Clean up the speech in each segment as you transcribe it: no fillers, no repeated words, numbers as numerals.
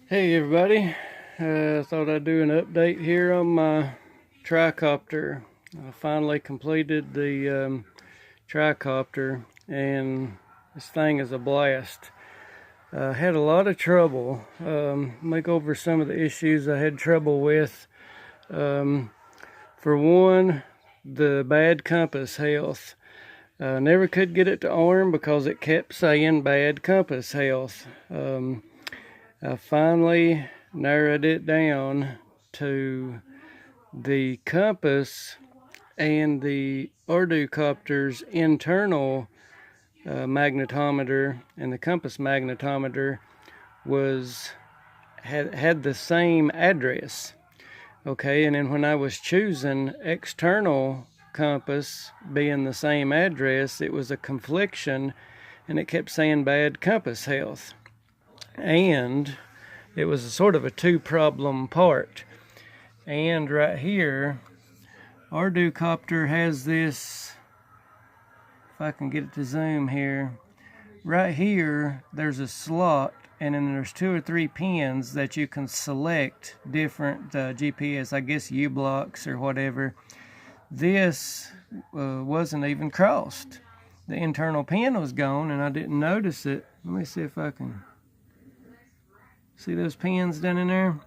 Hey everybody, thought I'd do an update here on my Tricopter. I finally completed the Tricopter and this thing is a blast. I had a lot of trouble. Make over some of the issues I had trouble with. For one, the bad compass health. Never could get it to arm because it kept saying bad compass health. I finally narrowed it down to the compass and the Tricopter's internal magnetometer, and the compass magnetometer had the same address. Okay, and then when I was choosing external compass being the same address, it was a confliction and it kept saying bad compass health. And it was a sort of a two problem part. And right here, our Tricopter has this, if I can get it to zoom here, right here there's a slot, and then there's 2 or 3 pins that you can select different GPS, I guess U-blocks or whatever. This wasn't even crossed. The internal pin was gone and I didn't notice it. Let me see if I can see those pins down in there.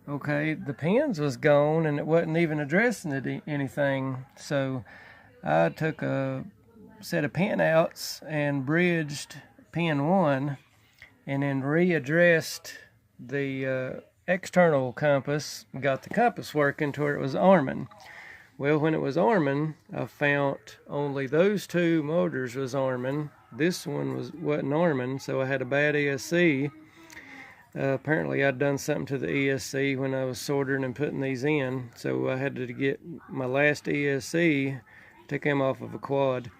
Okay, the pins was gone and it wasn't even addressing anything. So I took a set of pin outs and bridged pin 1 and then readdressed the external compass, got the compass working to where it was arming. Well, when it was arming, I found only those 2 motors was arming. This one wasn't arming, so I had a bad ESC. Apparently I'd done something to the ESC when I was soldering and putting these in, so I had to get my last ESC, took him off of a quad,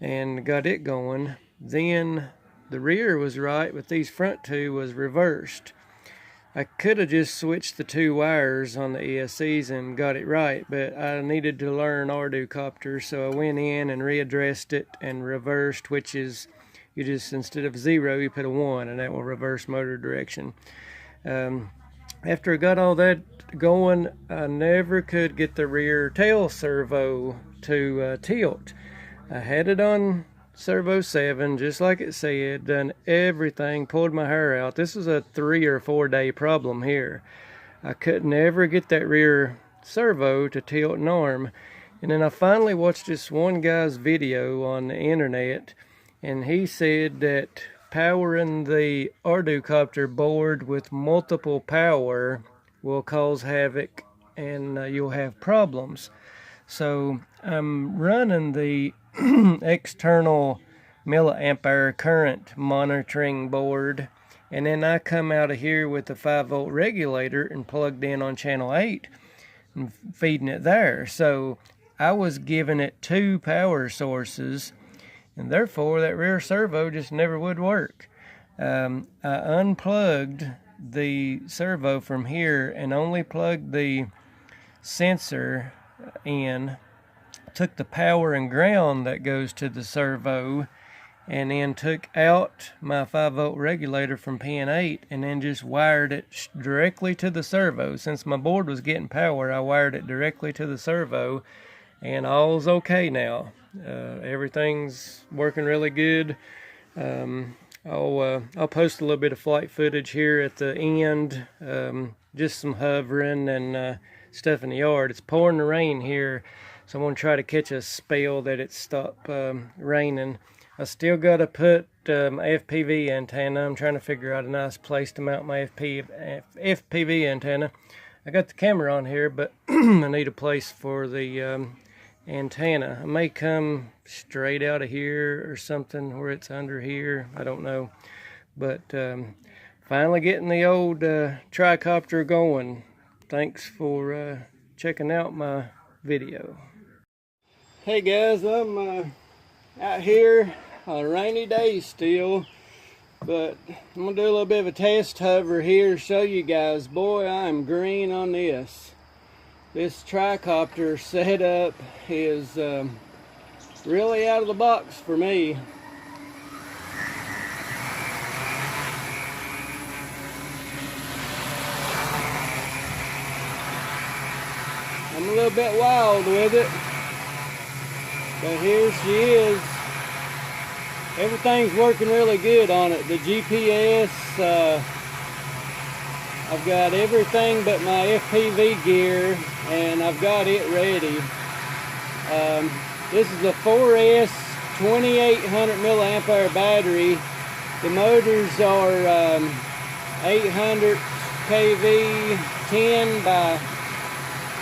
and got it going. Then the rear was right, but these front 2 was reversed. I could have just switched the 2 wires on the ESCs and got it right, but I needed to learn Tricopter, so I went in and readdressed it and reversed, which is you just, instead of 0, you put a 1, and that will reverse motor direction. After I got all that going, I never could get the rear tail servo to tilt. I had it on servo 7, just like it said, done everything, pulled my hair out. This was a 3 or 4 day problem here. I could never get that rear servo to tilt and arm. And then I finally watched this one guy's video on the internet, and he said that powering the Tricopter board with multiple power will cause havoc and you'll have problems. So I'm running the external milliampere current monitoring board, and then I come out of here with the 5-volt regulator and plugged in on channel 8 and feeding it there. So I was giving it 2 power sources, and therefore that rear servo just never would work. I unplugged the servo from here and only plugged the sensor in, took the power and ground that goes to the servo, and then took out my 5-volt regulator from pin 8 and then just wired it directly to the servo. Since my board was getting power, I wired it directly to the servo, and all's okay now. Everything's working really good. I'll post a little bit of flight footage here at the end, just some hovering and stuff in the yard. It's pouring the rain here, so I'm going to try to catch a spell that it stopped raining. I still got to put my FPV antenna. I'm trying to figure out a nice place to mount my FPV antenna. I got the camera on here, but I need a place for the antenna. I may come straight out of here or something where it's under here. I don't know. But finally getting the old Tricopter going. Thanks for checking out my video. Hey guys, I'm out here on a rainy day still, but I'm gonna do a little bit of a test hover here to show you guys. Boy, I'm green on this. This Tricopter setup is really out of the box for me. I'm a little bit wild with it. But here she is. Everything's working really good on it. The GPS, I've got everything but my FPV gear, and I've got it ready. This is a 4S 2800 milliamp hour battery. The motors are 800 kV 10 by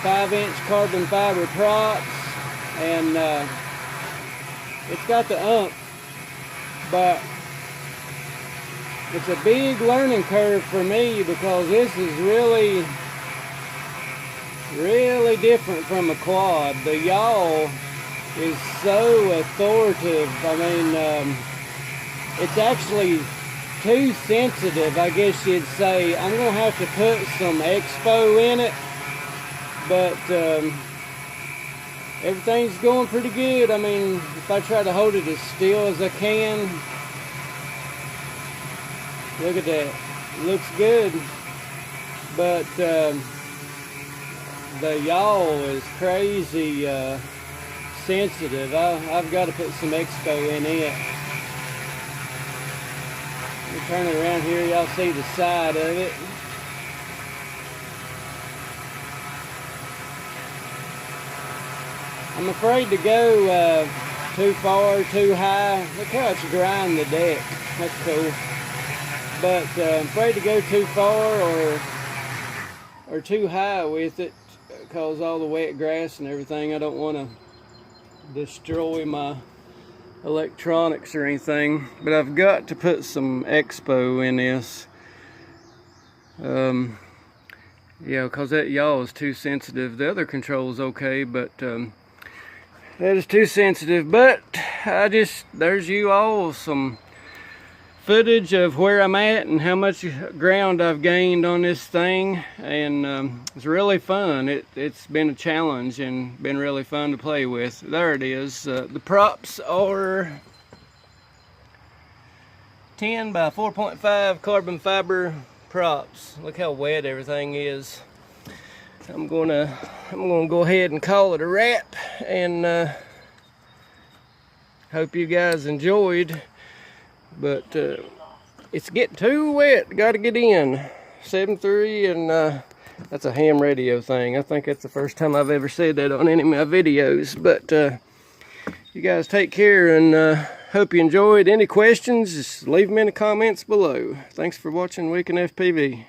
5-inch carbon fiber props, and it's got the ump, but it's a big learning curve for me because this is really different from a quad. The yaw is so authoritative. I mean, it's actually too sensitive, I guess you'd say. I'm gonna have to put some expo in it, but everything's going pretty good. I mean, if I try to hold it as still as I can, look at that, it looks good, but the yaw is crazy sensitive. I've got to put some expo in it. Let me turn it around here, y'all see the side of it. I'm afraid to go too far, too high. Look how it's grinding the deck. That's cool. But I'm afraid to go too far or too high with it, because all the wet grass and everything. I don't want to destroy my electronics or anything. But I've got to put some expo in this. Yeah, because that yaw is too sensitive. The other control's okay, but that is too sensitive. But there's you all some footage of where I'm at and how much ground I've gained on this thing, and it's really fun. It's been a challenge and been really fun to play with. There it is. The props are 10 by 4.5 carbon fiber props. Look how wet everything is. I'm gonna go ahead and call it a wrap, and hope you guys enjoyed. But it's getting too wet. Got to get in. 7.3, and that's a ham radio thing. I think that's the first time I've ever said that on any of my videos. But you guys take care, and hope you enjoyed. Any questions, just leave them in the comments below. Thanks for watching Weekend FPV.